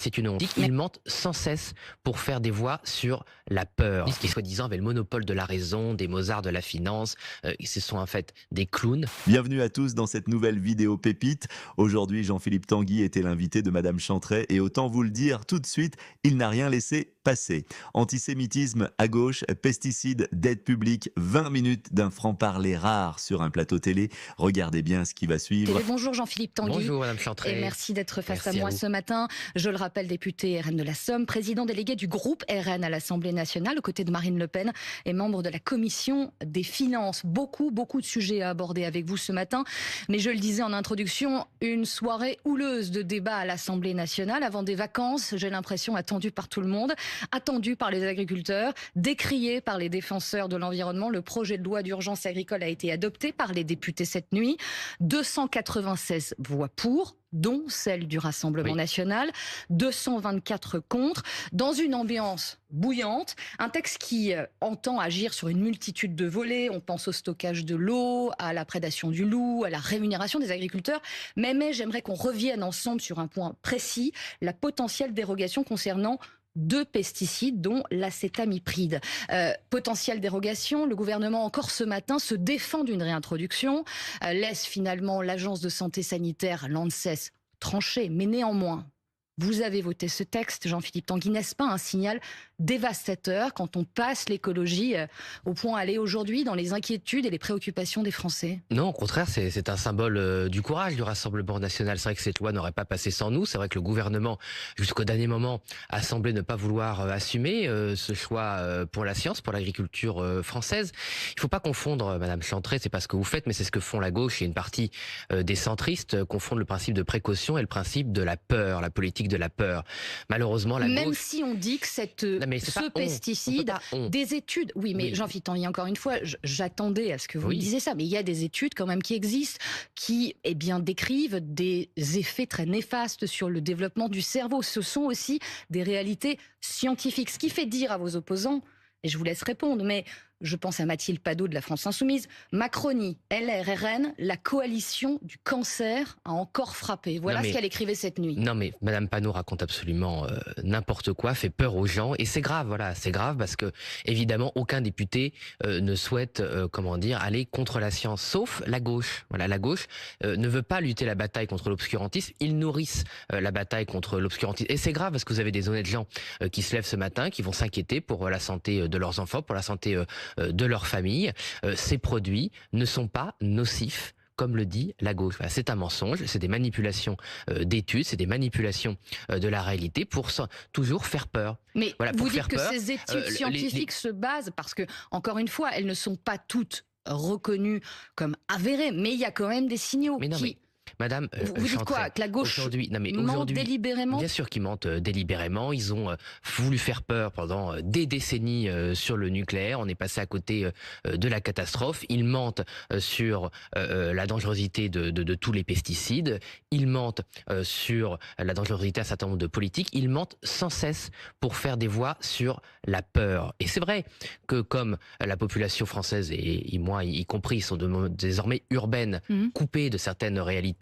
C'est une honte. Ils mentent sans cesse pour faire des voix sur la peur. Qui soi-disant avaient le monopole de la raison, des Mozart de la finance. Ce sont en fait des clowns. Bienvenue à tous dans cette nouvelle vidéo pépite. Aujourd'hui, Jean-Philippe Tanguy était l'invité de Madame Chantray et autant vous le dire tout de suite, il n'a rien laissé passer. Antisémitisme à gauche, pesticides, dette publique, 20 minutes d'un franc-parler rare sur un plateau télé. Regardez bien ce qui va suivre. Bonjour Jean-Philippe Tanguy. Bonjour Madame Chantray. Et merci d'être face à Merci moi à vous. ce matin. Je le rappelle, député RN de la Somme, président délégué du groupe RN à l'Assemblée nationale, aux côtés de Marine Le Pen, et membre de la commission des finances. Beaucoup de sujets à aborder avec vous ce matin. Mais je le disais en introduction, une soirée houleuse de débats à l'Assemblée nationale avant des vacances, j'ai l'impression attendue par tout le monde, attendue par les agriculteurs, décriée par les défenseurs de l'environnement. Le projet de loi d'urgence agricole a été adopté par les députés cette nuit. 296 voix pour, dont celle du Rassemblement national, 224 contre, dans une ambiance bouillante, un texte qui entend agir sur une multitude de volets. On pense au stockage de l'eau, à la prédation du loup, à la rémunération des agriculteurs. Mais j'aimerais qu'on revienne ensemble sur un point précis, la potentielle dérogation concernant 2 pesticides, dont l'acétamipride. Potentielle dérogation, le gouvernement encore ce matin se défend d'une réintroduction, laisse finalement l'agence de santé sanitaire, l'ANSES, trancher. Mais néanmoins, vous avez voté ce texte, Jean-Philippe Tanguy. N'est-ce pas un signal dévastateur quand on passe l'écologie au point aller aujourd'hui dans les inquiétudes et les préoccupations des Français? Non, au contraire, c'est un symbole du courage du Rassemblement national. C'est vrai que cette loi n'aurait pas passé sans nous. C'est vrai que le gouvernement, jusqu'au dernier moment, a semblé ne pas vouloir assumer ce choix pour la science, pour l'agriculture française. Il faut pas confondre, Madame Chantray, c'est pas ce que vous faites, mais c'est ce que font la gauche et une partie des centristes, confondent le principe de précaution et le principe de la peur, la politique de la peur. Malheureusement, la Même gauche... si on dit que ce pas pesticide a des études. Oui, mais Jean-Philippe Tanguy, encore une fois, j'attendais à ce que vous me disiez ça, mais il y a des études quand même qui existent, qui décrivent des effets très néfastes sur le développement du cerveau. Ce sont aussi des réalités scientifiques. Ce qui fait dire à vos opposants, et je vous laisse répondre, mais je pense à Mathilde Padot de la France Insoumise, Macronie, LR, RN, la coalition du cancer a encore frappé. Voilà ce qu'elle écrivait cette nuit. Non mais Madame Panot raconte absolument n'importe quoi, fait peur aux gens, et c'est grave, voilà, c'est grave parce que évidemment aucun député ne souhaite, aller contre la science, sauf la gauche. Voilà, la gauche ne veut pas lutter la bataille contre l'obscurantisme, ils nourrissent la bataille contre l'obscurantisme, et c'est grave parce que vous avez des honnêtes gens qui se lèvent ce matin, qui vont s'inquiéter pour la santé de leurs enfants, pour la santé de leur famille. Ces produits ne sont pas nocifs, comme le dit la gauche. Voilà, c'est un mensonge, c'est des manipulations d'études, c'est des manipulations de la réalité pour toujours faire peur. Mais voilà, vous pour dites faire que peur, ces études scientifiques se basent, parce que, encore une fois, elles ne sont pas toutes reconnues comme avérées, mais il y a quand même des signaux Madame, vous dites quoi? Que la gauche ment délibérément? Bien sûr qu'ils mentent délibérément. Ils ont voulu faire peur pendant des décennies sur le nucléaire. On est passé à côté de la catastrophe. Ils mentent sur la dangerosité de tous les pesticides. Ils mentent sur la dangerosité d'un certain nombre de politiques. Ils mentent sans cesse pour faire des voix sur la peur. Et c'est vrai que comme la population française, et moi y compris, sont désormais urbaines, coupées de certaines réalités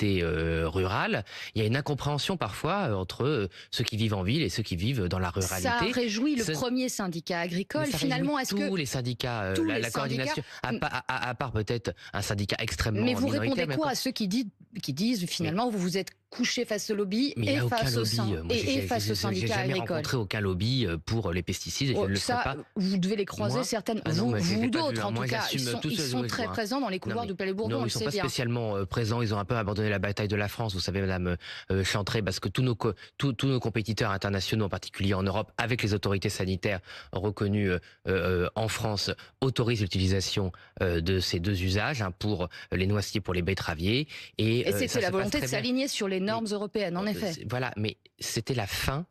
rurales, il y a une incompréhension parfois entre ceux qui vivent en ville et ceux qui vivent dans la ruralité. Ça réjouit le premier syndicat agricole. Finalement, est-ce que tous les syndicats, la coordination, à part peut-être un syndicat extrêmement minoritaire. Mais vous répondez quoi à ceux qui disent finalement vous êtes couché face au lobby et face au syndicat agricole? J'ai jamais rencontré aucun lobby pour les pesticides et je ne le ferai pas. Vous devez les croiser, certaines. Vous d'autres, en tout cas, ils sont très présents présents dans les couloirs du Palais Bourbon, on le sait bien. Ils sont pas spécialement présents, ils ont un peu abandonné la bataille de la France, vous savez Madame Chantray, parce que tous nos compétiteurs internationaux, en particulier en Europe, avec les autorités sanitaires reconnues en France, autorisent l'utilisation de ces 2 usages, pour les noisetiers, pour les betteraviers. Et c'était la volonté de s'aligner sur les normes européennes, en effet. Voilà, mais c'était la fin.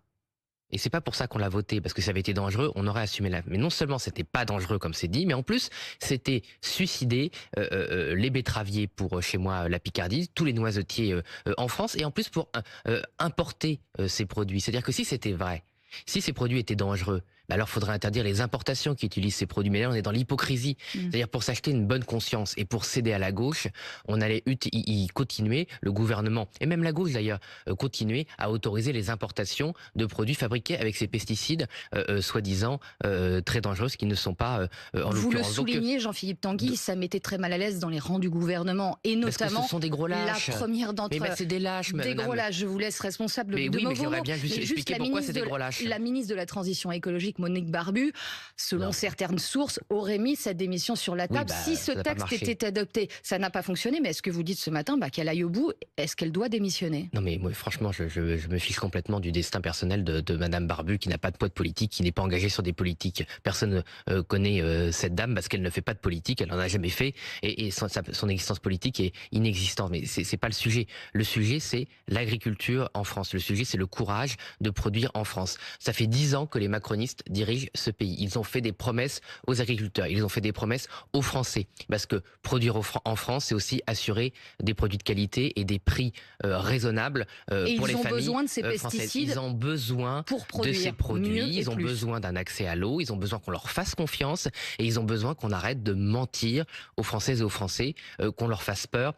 Et c'est pas pour ça qu'on l'a voté, parce que ça avait été dangereux, on aurait assumé mais non seulement c'était pas dangereux comme c'est dit, mais en plus c'était suicider les betteraviers pour chez moi la Picardie, tous les noisetiers en France, et en plus pour importer ces produits. C'est-à-dire que si c'était vrai, si ces produits étaient dangereux, bah alors faudrait interdire les importations qui utilisent ces produits. Mais là, on est dans l'hypocrisie. C'est-à-dire pour s'acheter une bonne conscience et pour céder à la gauche, on allait y continuer, le gouvernement, et même la gauche d'ailleurs, continuer à autoriser les importations de produits fabriqués avec ces pesticides soi-disant très dangereux, qui ne sont pas en Vous le l'occurrence. soulignez, Jean-Philippe Tanguy, ça mettait très mal à l'aise dans les rangs du gouvernement, et Parce que notamment ce sont des gros lâches. la première d'entre Mais c'est des lâches, des madame. gros lâches. Je vous laisse responsable Mais de oui, vos mais j'aimerais mots. bien juste Mais expliquer la pourquoi ministre c'est des gros lâches. La ministre de la Transition écologique, Monique Barbu, selon Non. certaines sources, aurait mis sa démission sur la table si ce ça n'a pas texte marché. était adopté. Ça n'a pas fonctionné, mais est-ce que vous dites ce matin qu'elle aille au bout? Est-ce qu'elle doit démissionner? Non mais moi franchement je me fiche complètement du destin personnel de Madame Barbu, qui n'a pas de poids de politique, qui n'est pas engagée sur des politiques. Personne connaît cette dame parce qu'elle ne fait pas de politique, elle n'en a jamais fait, et son existence politique est inexistante. Mais c'est pas le sujet. Le sujet c'est l'agriculture en France. Le sujet c'est le courage de produire en France. Ça fait 10 ans que les macronistes dirigent ce pays. Ils ont fait des promesses aux agriculteurs, ils ont fait des promesses aux Français, parce que produire en France, c'est aussi assurer des produits de qualité et des prix raisonnables pour les familles. Et ils ont besoin de ces françaises. pesticides Ils ont besoin pour produire de ces produits, mieux et ils ont plus. besoin d'un accès à l'eau, ils ont besoin qu'on leur fasse confiance, et ils ont besoin qu'on arrête de mentir aux Françaises et aux Français, qu'on leur fasse peur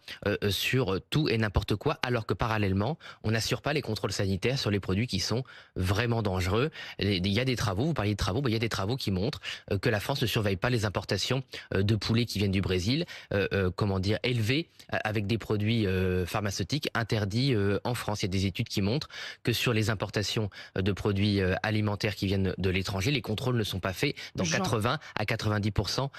sur tout et n'importe quoi, alors que parallèlement, on n'assure pas les contrôles sanitaires sur les produits qui sont vraiment dangereux. Il y a des travaux, vous parliez de travaux, il y a des travaux qui montrent que la France ne surveille pas les importations de poulets qui viennent du Brésil, élevés avec des produits pharmaceutiques interdits en France. Il y a des études qui montrent que sur les importations de produits alimentaires qui viennent de l'étranger, les contrôles ne sont pas faits dans 80 à 90%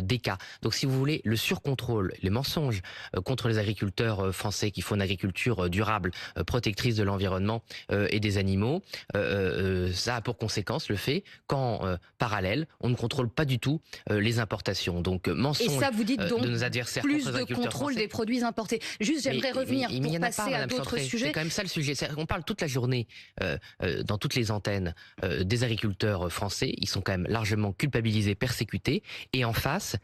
des cas. Donc si vous voulez, le surcontrôle, les mensonges contre les agriculteurs français qui font une agriculture durable, protectrice de l'environnement et des animaux, ça a pour conséquence le fait qu'en parallèle, on ne contrôle pas du tout les importations. Donc mensonge et ça, vous dites donc de nos adversaires plus contre les de agriculteurs contrôle français. des produits importés. Juste, j'aimerais revenir mais il pour y en a passer pas, à Madame d'autres Chantrey. sujets. C'est quand même ça le sujet. On parle toute la journée dans toutes les antennes des agriculteurs français. Ils sont quand même largement culpabilisés, persécutés. Et en face,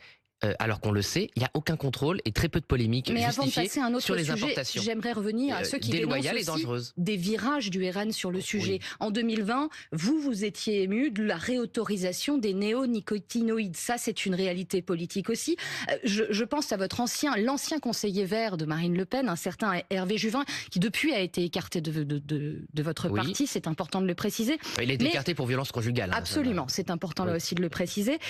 alors qu'on le sait, il n'y a aucun contrôle et très peu de polémiques Mais avant de justifiées passer à un autre sur les sujet, importations. j'aimerais revenir à ceux qui dénoncent déloyales et aussi dangereuses. des virages du RN sur le sujet. Oui. En 2020, vous étiez ému de la réautorisation des néonicotinoïdes. Ça, c'est une réalité politique aussi. Je pense à l'ancien conseiller vert de Marine Le Pen, un certain Hervé Juvin, qui depuis a été écarté de votre Oui. parti. C'est important de le préciser. Il est écarté pour violence conjugale. Absolument, c'est important là Oui. aussi de le préciser.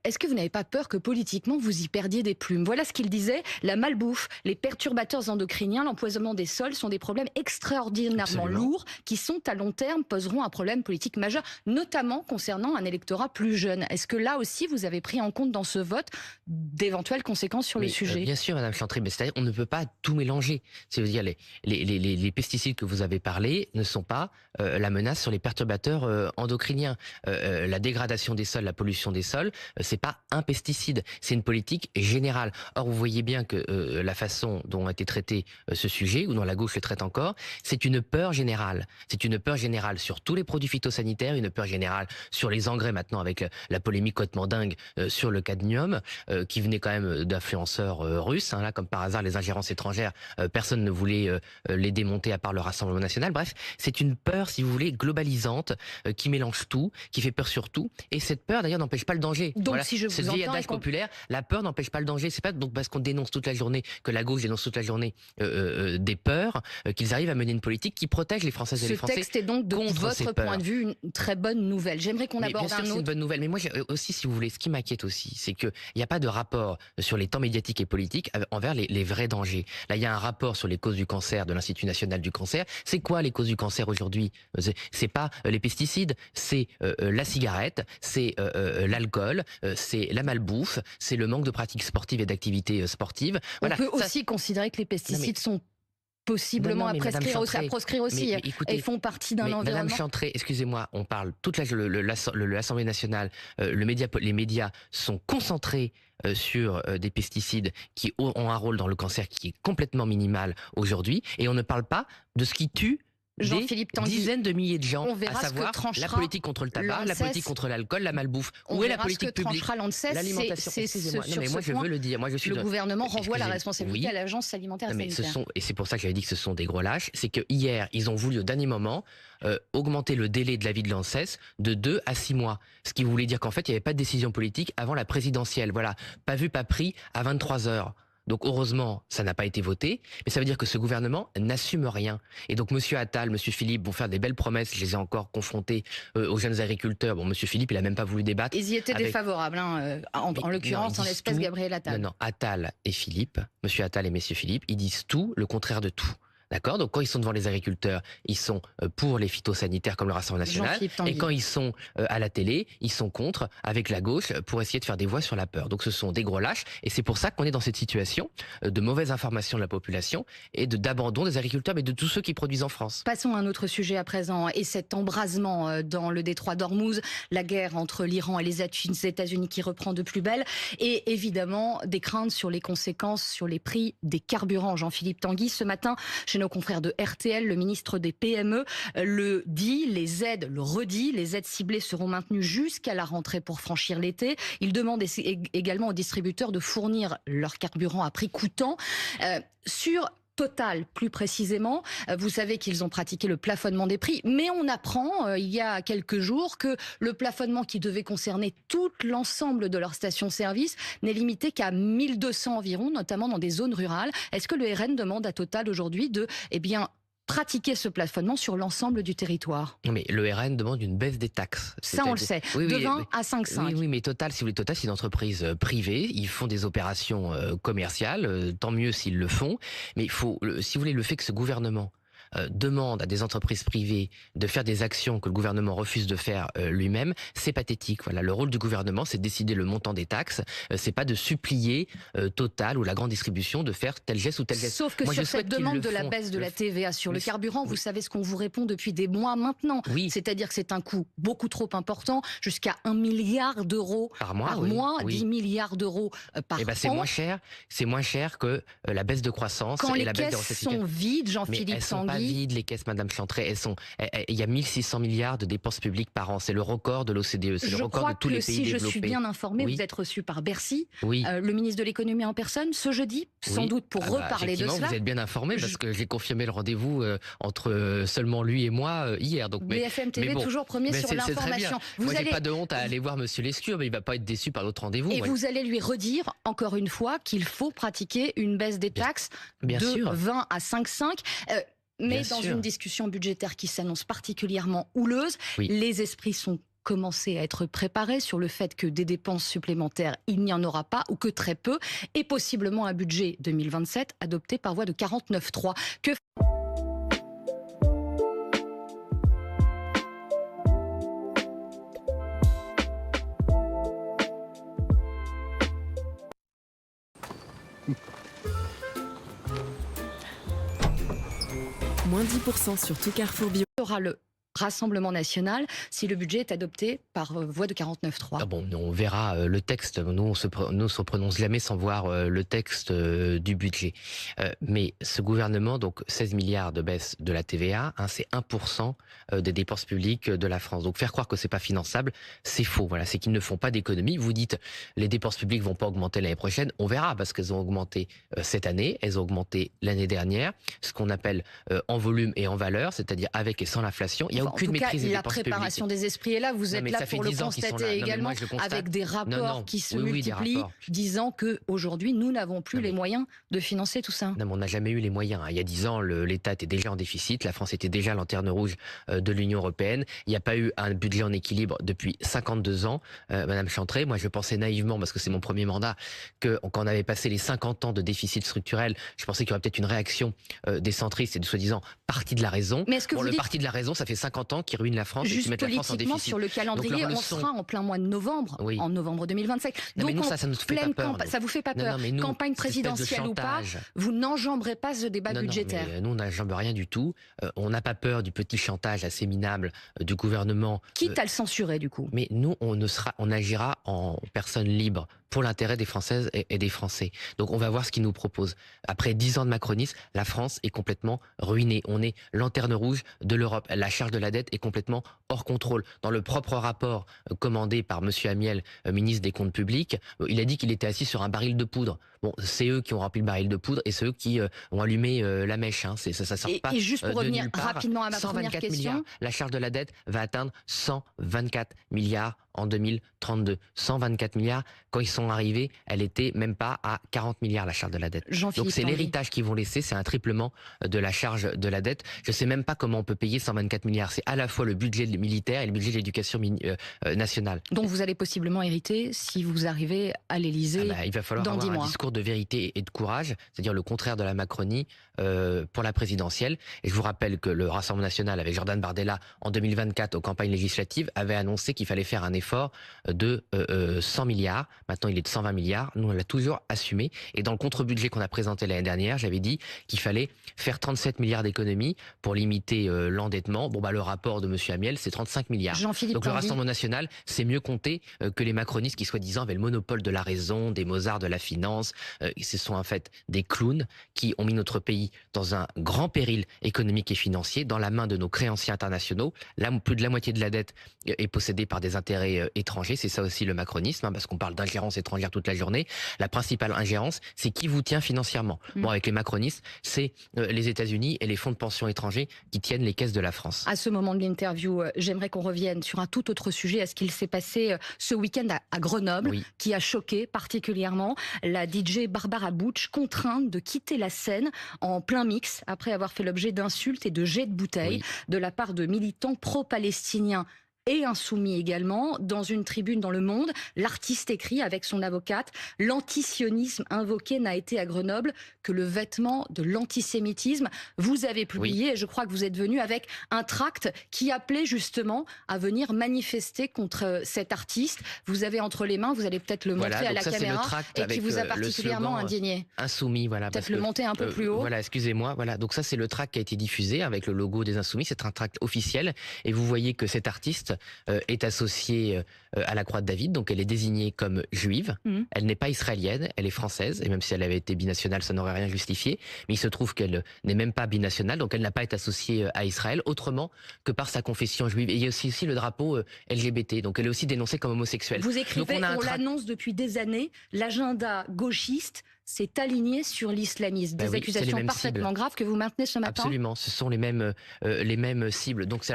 Est-ce que vous n'avez pas peur que politiquement vous y perdiez des plumes? Voilà ce qu'il disait: la malbouffe, les perturbateurs endocriniens, l'empoisonnement des sols sont des problèmes extraordinairement Absolument. lourds qui sont à long terme poseront un problème politique majeur, notamment concernant un électorat plus jeune. Est-ce que là aussi vous avez pris en compte dans ce vote d'éventuelles conséquences sur le sujet? Bien sûr, Madame Chantrey, mais c'est-à-dire on ne peut pas tout mélanger. C'est-à-dire les pesticides que vous avez parlé ne sont pas la menace sur les perturbateurs endocriniens. La dégradation des sols, la pollution des sols, c'est pas un pesticide, c'est une politique générale. Or, vous voyez bien que la façon dont a été traité ce sujet, ou dont la gauche le traite encore, c'est une peur générale. C'est une peur générale sur tous les produits phytosanitaires, une peur générale sur les engrais maintenant, avec la polémique complètement dingue sur le cadmium, qui venait quand même d'influenceurs russes. Là, comme par hasard, les ingérences étrangères, personne ne voulait les démonter à part le Rassemblement national. Bref, c'est une peur, si vous voulez, globalisante, qui mélange tout, qui fait peur sur tout. Et cette peur, d'ailleurs, n'empêche pas le danger. Donc, Voilà, si je ce vous vieil entends, adage populaire, la peur n'empêche pas le danger. C'est pas donc parce qu'on dénonce toute la journée, que la gauche dénonce toute la journée des peurs, qu'ils arrivent à mener une politique qui protège les Françaises et les Français. Ce texte est donc, de contre ces votre peurs. point de vue, une très bonne nouvelle. J'aimerais qu'on aborde bien sûr, un c'est une autre. bonne nouvelle. Mais moi, aussi, si vous voulez, ce qui m'inquiète aussi, c'est qu'il n'y a pas de rapport sur les temps médiatiques et politiques envers les vrais dangers. Là, il y a un rapport sur les causes du cancer de l'Institut national du cancer. C'est quoi les causes du cancer aujourd'hui? C'est pas les pesticides, c'est la cigarette, c'est l'alcool, c'est la malbouffe, c'est le manque de pratiques sportives et d'activités sportives. On peut aussi considérer que les pesticides sont possiblement à proscrire aussi, écoutez, et font partie d'un environnement. Madame Chantrey, excusez-moi, on parle toute l'Assemblée nationale, les médias sont concentrés sur des pesticides qui ont un rôle dans le cancer qui est complètement minimal aujourd'hui, et on ne parle pas de ce qui tue Jean-Philippe Tanguy, dizaines de milliers de gens, on verra à savoir la politique contre le tabac, la politique contre l'alcool, la malbouffe. Où est la politique publique? L'alimentation. Excusez-moi. Non, mais moi je veux le dire. Moi je suis. Le gouvernement renvoie la responsabilité à l'agence alimentaire et sanitaire. Et c'est pour ça que j'avais dit que ce sont des gros lâches. C'est que hier ils ont voulu au dernier moment augmenter le délai de l'avis de l'ANSES de 2 à 6 mois. Ce qui voulait dire qu'en fait il n'y avait pas de décision politique avant la présidentielle. Voilà, pas vu, pas pris à 23 heures. Donc heureusement, ça n'a pas été voté, mais ça veut dire que ce gouvernement n'assume rien. Et donc Monsieur Attal, Monsieur Philippe vont faire des belles promesses. Je les ai encore confrontés aux jeunes agriculteurs. Bon, Monsieur Philippe, il a même pas voulu débattre. Ils y étaient défavorables, hein, en l'occurrence, en l'espèce Gabriel Attal. Non, Attal et Philippe, Monsieur Attal et Monsieur Philippe, ils disent tout, le contraire de tout. D'accord? Donc quand ils sont devant les agriculteurs, ils sont pour les phytosanitaires comme le Rassemblement national. Et quand ils sont à la télé, ils sont contre, avec la gauche, pour essayer de faire des voix sur la peur. Donc ce sont des gros lâches. Et c'est pour ça qu'on est dans cette situation de mauvaise information de la population et d'abandon des agriculteurs, mais de tous ceux qui produisent en France. Passons à un autre sujet à présent. Et cet embrasement dans le détroit d'Ormuz, la guerre entre l'Iran et les États-Unis qui reprend de plus belle. Et évidemment, des craintes sur les conséquences sur les prix des carburants. Jean-Philippe Tanguy, ce matin, chez nos confrères de RTL, le ministre des PME le dit, les aides ciblées seront maintenues jusqu'à la rentrée pour franchir l'été. Il demande également aux distributeurs de fournir leur carburant à prix coûtant. Sur Total, plus précisément, vous savez qu'ils ont pratiqué le plafonnement des prix, mais on apprend il y a quelques jours que le plafonnement qui devait concerner tout l'ensemble de leurs stations-service n'est limité qu'à 1200 environ, notamment dans des zones rurales. Est-ce que le RN demande à Total aujourd'hui de pratiquer ce plafonnement sur l'ensemble du territoire? Mais le RN demande une baisse des taxes. Ça, on le sait. De 20 à 5,5. Oui, mais Total, si vous voulez, Total, c'est une entreprise privée. Ils font des opérations commerciales. Tant mieux s'ils le font. Mais il faut, si vous voulez, le fait que ce gouvernement demande à des entreprises privées de faire des actions que le gouvernement refuse de faire lui-même, c'est pathétique. Voilà, le rôle du gouvernement, c'est de décider le montant des taxes. C'est pas de supplier Total ou la grande distribution de faire tel geste ou tel geste. Sauf que sur cette demande de la baisse de la TVA sur le carburant, vous savez ce qu'on vous répond depuis des mois maintenant. Oui. C'est-à-dire que c'est un coût beaucoup trop important, jusqu'à 1 milliard d'euros par mois, 10 milliards d'euros par an. C'est moins cher que la baisse de croissance et la baisse des recettes. Quand les caisses sont vides, Jean-Philippe Tanguy. Vides, les caisses, Madame Chantrey, il y a 1600 milliards de dépenses publiques par an. C'est le record de l'OCDE, c'est le record de tous les pays développés. Si je suis bien informé, vous êtes reçu par Bercy, oui. Le ministre de l'économie en personne, ce jeudi, sans doute pour reparler de cela. Vous êtes bien informé parce que j'ai confirmé le rendez-vous entre seulement lui et moi hier. Donc, BFM TV, toujours premier sur l'information. Moi, j'ai pas de honte à aller voir Monsieur Lescure, mais il va pas être déçu par l'autre rendez-vous. Et vous allez lui redire, encore une fois, qu'il faut pratiquer une baisse des taxes de 20 à 5,5. Mais dans une discussion budgétaire qui s'annonce particulièrement houleuse, les esprits sont commencés à être préparés sur le fait que des dépenses supplémentaires, il n'y en aura pas ou que très peu, et possiblement un budget 2027 adopté par voie de 49.3. Que Moins 10% sur tout Carrefour Bio. Aura le Rassemblement national si le budget est adopté par voie de 49.3. On verra le texte. Nous, on se prononce jamais sans voir le texte du budget. Mais ce gouvernement, donc 16 milliards de baisse de la TVA, c'est 1% des dépenses publiques de la France. Donc faire croire que c'est pas finançable, c'est faux. Voilà, c'est qu'ils ne font pas d'économie. Vous dites les dépenses publiques vont pas augmenter l'année prochaine. On verra parce qu'elles ont augmenté cette année, elles ont augmenté l'année dernière. Ce qu'on appelle en volume et en valeur, c'est-à-dire avec et sans l'inflation. Il y a aucune maîtrise des dépenses publiques. La préparation des esprits est là. Vous êtes là pour le constater également avec des rapports qui se multiplient, disant que aujourd'hui nous n'avons plus les moyens de financer tout ça. Non, mais on n'a jamais eu les moyens. Il y a 10 ans, l'État était déjà en déficit. La France était déjà lanterne rouge de l'Union européenne. Il n'y a pas eu un budget en équilibre depuis 52 ans. Madame Chantrey, moi je pensais naïvement, parce que c'est mon premier mandat, que quand on avait passé les 50 ans de déficit structurel, je pensais qu'il y aurait peut-être une réaction des centristes et de soi-disant parti de la raison. Mais est-ce que le parti de la raison, ça fait 50 ans qui ruine la France et qui met la France en déficit. Sur le calendrier, on sera en plein mois de novembre, en novembre 2025. Non, donc, mais nous, ça nous fait pas peur. Ça vous fait pas peur. Nous, campagne présidentielle ou pas, vous n'enjamberez pas ce débat budgétaire. Mais nous, on n'enjambe rien du tout. On n'a pas peur du petit chantage assez minable du gouvernement. Quitte à le censurer, du coup. Mais nous, on agira en personne libre pour l'intérêt des Françaises et des Français. Donc on va voir ce qu'ils nous proposent. Après 10 ans de macronisme, la France est complètement ruinée. On est lanterne rouge de l'Europe. La charge de la dette est complètement hors contrôle. Dans le propre rapport commandé par monsieur Amiel, ministre des Comptes publics, il a dit qu'il était assis sur un baril de poudre. Bon, c'est eux qui ont rempli le baril de poudre et c'est eux qui ont allumé la mèche. Hein. Ça sort pas. Et juste pour de revenir nulle part. rapidement à ma première 124 question. milliards. La charge de la dette va atteindre 124 milliards en 2032. 124 milliards. Quand ils sont arrivés, elle était même pas à 40 milliards la charge de la dette. Donc c'est Tanguy. l'héritage qu'ils vont laisser, c'est un triplement de la charge de la dette. Je sais même pas comment on peut payer 124 milliards. C'est à la fois le budget militaire et le budget de l'éducation nationale. Donc vous allez possiblement hériter si vous arrivez à l'Élysée il va falloir dans avoir 10 mois. un discours de vérité et de courage, c'est-à-dire le contraire de la Macronie pour la présidentielle. Et je vous rappelle que le Rassemblement national avec Jordan Bardella en 2024 aux campagnes législatives avait annoncé qu'il fallait faire un effort de 100 milliards. Maintenant, il est de 120 milliards. Nous, on l'a toujours assumé. Et dans le contre-budget qu'on a présenté l'année dernière, j'avais dit qu'il fallait faire 37 milliards d'économies pour limiter l'endettement. Bon, le rapport de monsieur Amiel, c'est 35 milliards. Jean-Philippe Donc le Tanguy. Rassemblement national, c'est mieux compté que les macronistes qui, soi-disant, avaient le monopole de la raison, des Mozart de la finance. Ce sont en fait des clowns qui ont mis notre pays dans un grand péril économique et financier, dans la main de nos créanciers internationaux. Là, plus de la moitié de la dette est possédée par des intérêts étrangers. C'est ça aussi le macronisme, parce qu'on parle d'ingérence étrangère toute la journée. La principale ingérence, c'est qui vous tient financièrement. Bon, avec les macronistes, c'est les États-Unis et les fonds de pension étrangers qui tiennent les caisses de la France. À ce moment de l'interview, j'aimerais qu'on revienne sur un tout autre sujet, à ce qu'il s'est passé ce week-end à Grenoble, Oui. qui a choqué particulièrement la DJ Barbara Butch, contrainte de quitter la scène en plein mix, après avoir fait l'objet d'insultes et de jets de bouteilles Oui. de la part de militants pro-palestiniens et insoumis également. Dans une tribune dans Le Monde, l'artiste écrit avec son avocate: l'antisionisme invoqué n'a été à Grenoble que le vêtement de l'antisémitisme. Vous avez publié, et je crois que vous êtes venu avec un tract qui appelait justement à venir manifester contre cet artiste. Vous avez entre les mains, vous allez peut-être le montrer à la caméra, et qui vous a particulièrement indigné. Insoumis, voilà. Peut-être le monter un peu plus haut. Voilà, excusez-moi. Voilà, donc ça c'est le tract qui a été diffusé avec le logo des Insoumis. C'est un tract officiel, et vous voyez que cet artiste est associée à la Croix de David, donc elle est désignée comme juive. Elle n'est pas israélienne, elle est française, et même si elle avait été binationale, ça n'aurait rien justifié. Mais il se trouve qu'elle n'est même pas binationale, donc elle n'a pas été associée à Israël autrement que par sa confession juive. Et il y a aussi le drapeau LGBT, donc elle est aussi dénoncée comme homosexuelle. Vous écrivez, donc on l'annonce depuis des années, l'agenda gauchiste s'est aligné sur l'islamisme. Des accusations parfaitement graves que vous maintenez ce matin. Absolument, ce sont les mêmes cibles. Donc c'est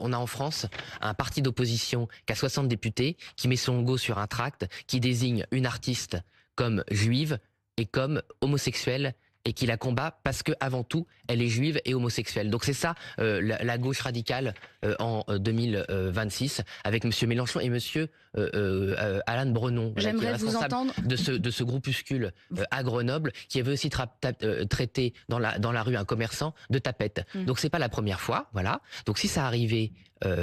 on a en France un parti d'opposition qui a 60 députés, qui met son logo sur un tract, qui désigne une artiste comme juive et comme homosexuelle, et qui la combat parce que avant tout elle est juive et homosexuelle. Donc c'est ça la gauche radicale en 2026 avec monsieur Mélenchon et monsieur Alain Brenon, qui est responsable de ce groupuscule à Grenoble, qui avait aussi traité dans la rue un commerçant de tapette. Donc c'est pas la première fois, voilà. Donc si ça arrivait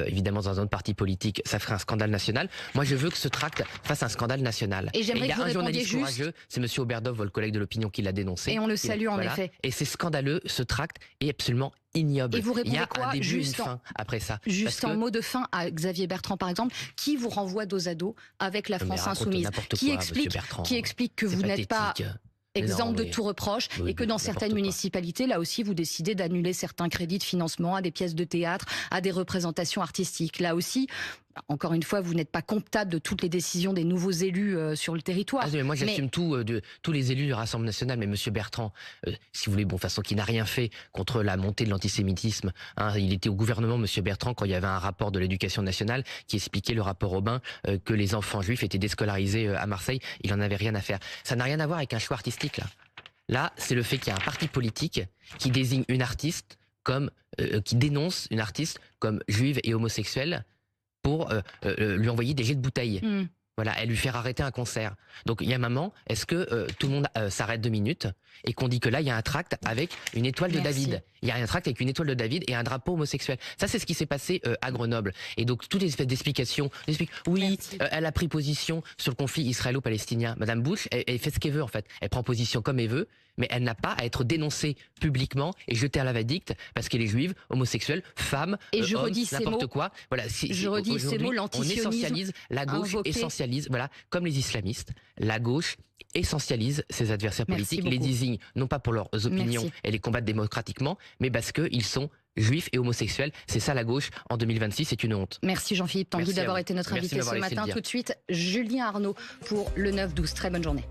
évidemment dans un autre parti politique, ça ferait un scandale national. Moi je veux que ce tract fasse un scandale national. Et j'aimerais il y a que vous un journaliste répondiez courageux, c'est monsieur Oberdov, votre collègue de l'opinion, qui l'a dénoncé. Et on le salue en effet. Et c'est scandaleux, ce tract est absolument ignoble. Et vous répondez il y a quoi, un début et une fin après ça. Juste en mot de fin à Xavier Bertrand par exemple, qui vous renvoie dos à dos avec la France insoumise, qui explique que vous n'êtes pas exemple de tout reproche, et que dans certaines municipalités, là aussi, vous décidez d'annuler certains crédits de financement à des pièces de théâtre, à des représentations artistiques. Là aussi, encore une fois, vous n'êtes pas comptable de toutes les décisions des nouveaux élus sur le territoire. Mais moi, j'assume tous les élus du Rassemblement national. Mais monsieur Bertrand, si vous voulez, de façon, qui n'a rien fait contre la montée de l'antisémitisme. Il était au gouvernement, monsieur Bertrand, quand il y avait un rapport de l'éducation nationale qui expliquait, le rapport Aubin, que les enfants juifs étaient déscolarisés à Marseille. Il en avait rien à faire. Ça n'a rien à voir avec un choix artistique, là. Là, c'est le fait qu'il y a un parti politique qui désigne une artiste comme, qui dénonce une artiste comme juive et homosexuelle pour lui envoyer des jets de bouteilles. Voilà, elle lui fait arrêter un concert. Donc il y a un moment, est-ce que tout le monde s'arrête 2 minutes et qu'on dit que là il y a un tract avec une étoile de David. Il y a un tract avec une étoile de David et un drapeau homosexuel. Ça c'est ce qui s'est passé à Grenoble. Et donc toutes les espèces d'explications, oui, elle a pris position sur le conflit israélo-palestinien. Madame Bush, elle fait ce qu'elle veut en fait. Elle prend position comme elle veut, mais elle n'a pas à être dénoncée publiquement et jetée à la vindicte parce qu'elle est juive, homosexuelle, femme, et je homme, redis n'importe quoi. Voilà, je redis ces mots, on l'antisionisme essentialise la gauche, essentialise essentialise, voilà, comme les islamistes, la gauche essentialise ses adversaires Merci politiques, les beaucoup. désigne non pas pour leurs opinions Merci. et les combattent démocratiquement, mais parce qu'ils sont juifs et homosexuels. C'est ça la gauche en 2026, c'est une honte. Merci Jean-Philippe Tanguy Merci à d'avoir vous. été notre Merci de invité m'avoir ce laissé le matin. dire. Tout de suite, Julien Arnaud pour le 9-12. Très bonne journée.